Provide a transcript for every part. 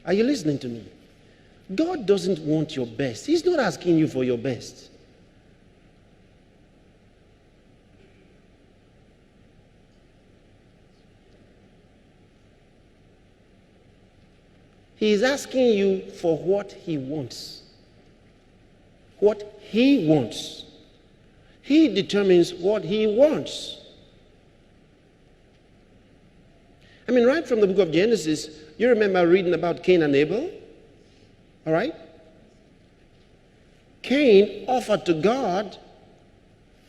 Are you listening to me? God doesn't want your best. He's not asking you for your best. He is asking you for what he wants. What he wants. He determines what he wants. I mean, right from the book of Genesis, you remember reading about Cain and Abel? All right? Cain offered to God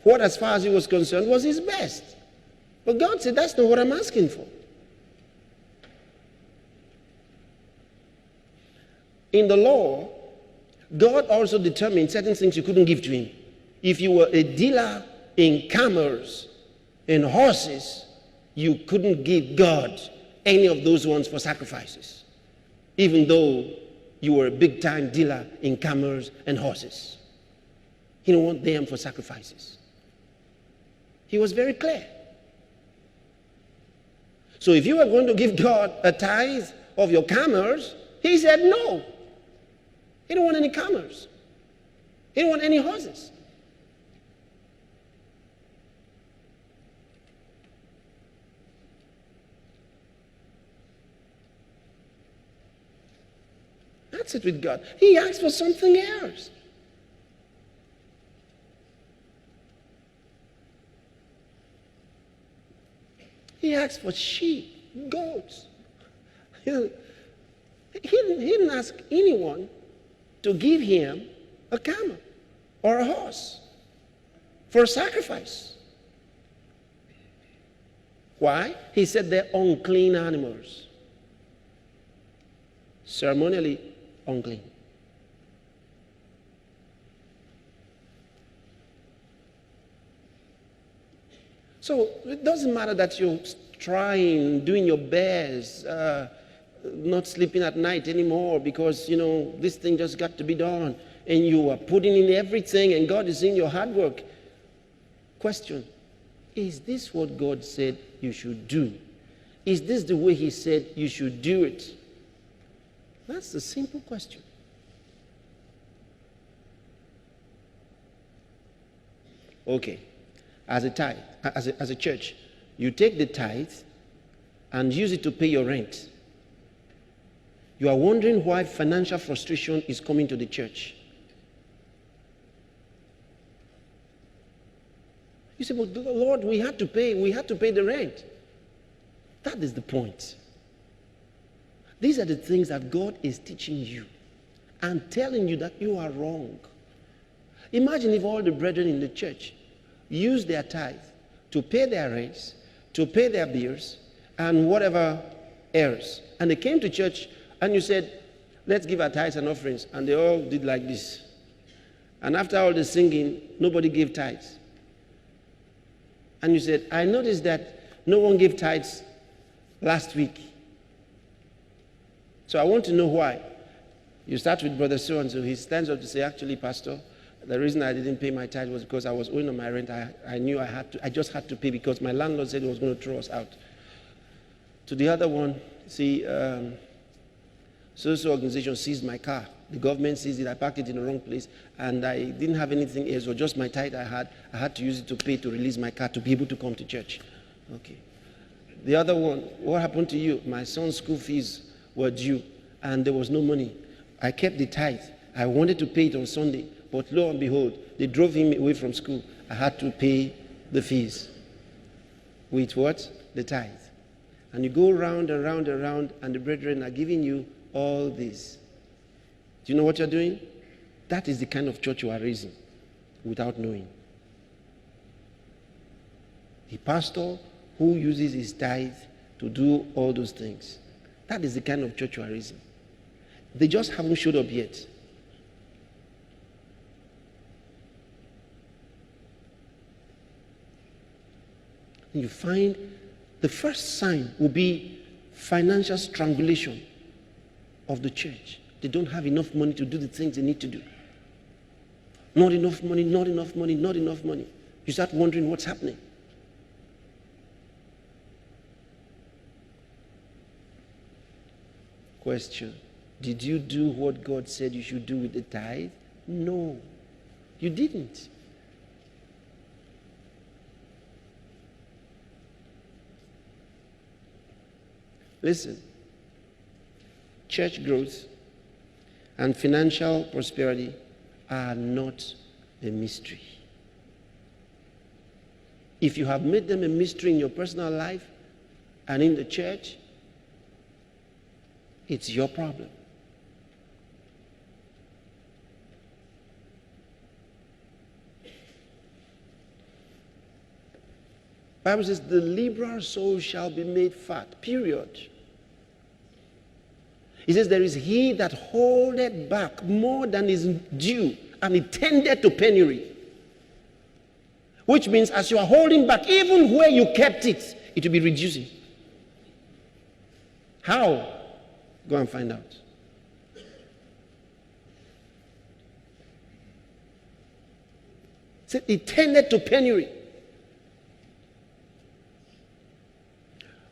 what, as far as he was concerned, was his best. But God said, that's not what I'm asking for. In the law, God also determined certain things you couldn't give to him. If you were a dealer in camels and horses, you couldn't give God any of those ones for sacrifices, even though you were a big-time dealer in camels and horses. He didn't want them for sacrifices. He was very clear. So if you were going to give God a tithe of your camels, he said no. He didn't want any camels. He didn't want any horses. That's it with God. He asked for something else. He asked for sheep, goats. He didn't ask anyone to give him a camel or a horse for a sacrifice. Why? He said they're unclean animals. Ceremonially unclean. So it doesn't matter that you're trying, doing your best, not sleeping at night anymore because, this thing just got to be done. And you are putting in everything and God is seeing your hard work. Question, is this what God said you should do? Is this the way he said you should do it? That's the simple question. Okay, as a tithe, as a church, you take the tithe and use it to pay your rent. You are wondering why financial frustration is coming to the church. You say, but Lord, we had to pay the rent. That is the point. These are the things that God is teaching you and telling you that you are wrong. Imagine if all the brethren in the church use their tithe to pay their rents, to pay their bills, and whatever else. And they came to church and you said, let's give our tithes and offerings. And they all did like this. And after all the singing, nobody gave tithes. And you said, I noticed that no one gave tithes last week. So I want to know why. You start with brother so-and-so. He stands up to say, actually, Pastor, the reason I didn't pay my tithe was because I was owing on my rent. I knew I just had to pay because my landlord said he was going to throw us out. To the other one, see, social organization seized my car. The government seized it. I parked it in the wrong place, and I didn't have anything else, or just my tithe I had to use it to pay to release my car to be able to come to church. Okay. The other one, what happened to you? My son's school fees were due, and there was no money. I kept the tithe. I wanted to pay it on Sunday, but lo and behold, they drove him away from school. I had to pay the fees. With what? The tithe. And you go round and round and round, and the brethren are giving you all this. Do you know what you're doing? That is the kind of church you are raising without knowing. The pastor who uses his tithe to do all those things. That is the kind of church you are raising. They just haven't showed up yet. And you find the first sign will be financial strangulation of the church. They don't have enough money to do the things they need to do. Not enough money, not enough money, not enough money. You start wondering what's happening. Question. Did you do what God said you should do with the tithe? No, you didn't. Listen, church growth and financial prosperity are not a mystery. If you have made them a mystery in your personal life and in the church, it's your problem. The Bible says, the liberal soul shall be made fat, period. It says, there is he that holdeth back more than is due, and it tended to penury. Which means, as you are holding back, even where you kept it, it will be reducing. How? Go and find out. It it tended to penury.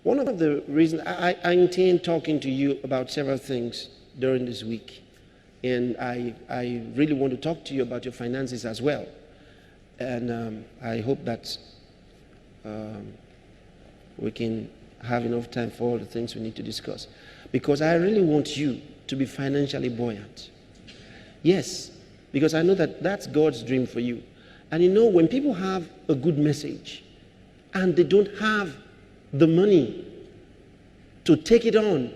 One of the reasons I intend talking to you about several things during this week, and I really want to talk to you about your finances as well. And I hope that we can have enough time for all the things we need to discuss. Because I really want you to be financially buoyant. Yes, because I know that that's God's dream for you. And you know, when people have a good message and they don't have the money to take it on,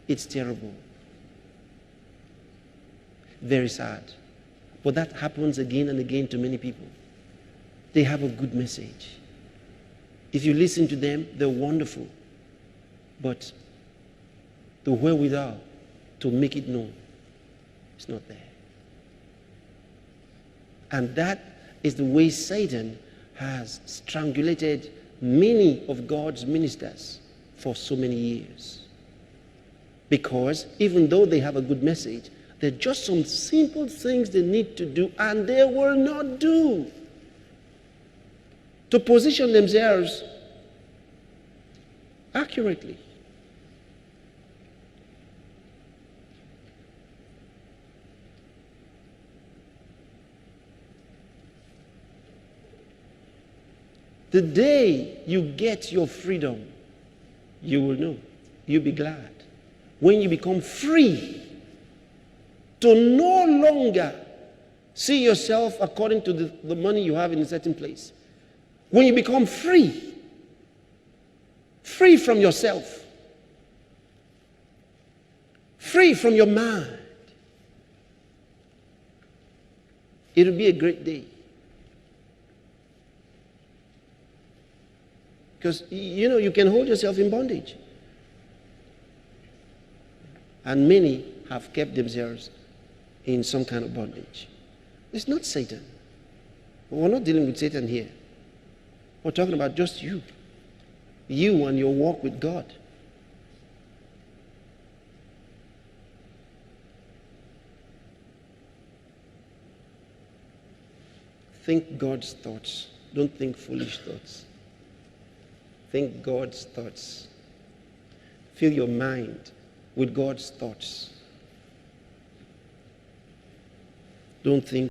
it's terrible. Very sad. But that happens again and again to many people. They have a good message. If you listen to them, they're wonderful. But the wherewithal to make it known is not there. And that is the way Satan has strangulated many of God's ministers for so many years. Because even though they have a good message, there are just some simple things they need to do, and they will not do to position themselves accurately. The day you get your freedom, you will know. You'll be glad. When you become free to no longer see yourself according to the money you have in a certain place. When you become free from yourself, free from your mind, it'll be a great day. Because, you know, you can hold yourself in bondage. And many have kept themselves in some kind of bondage. It's not Satan. We're not dealing with Satan here. We're talking about just you. You and your walk with God. Think God's thoughts. Don't think foolish thoughts. Think God's thoughts. Fill your mind with God's thoughts. Don't think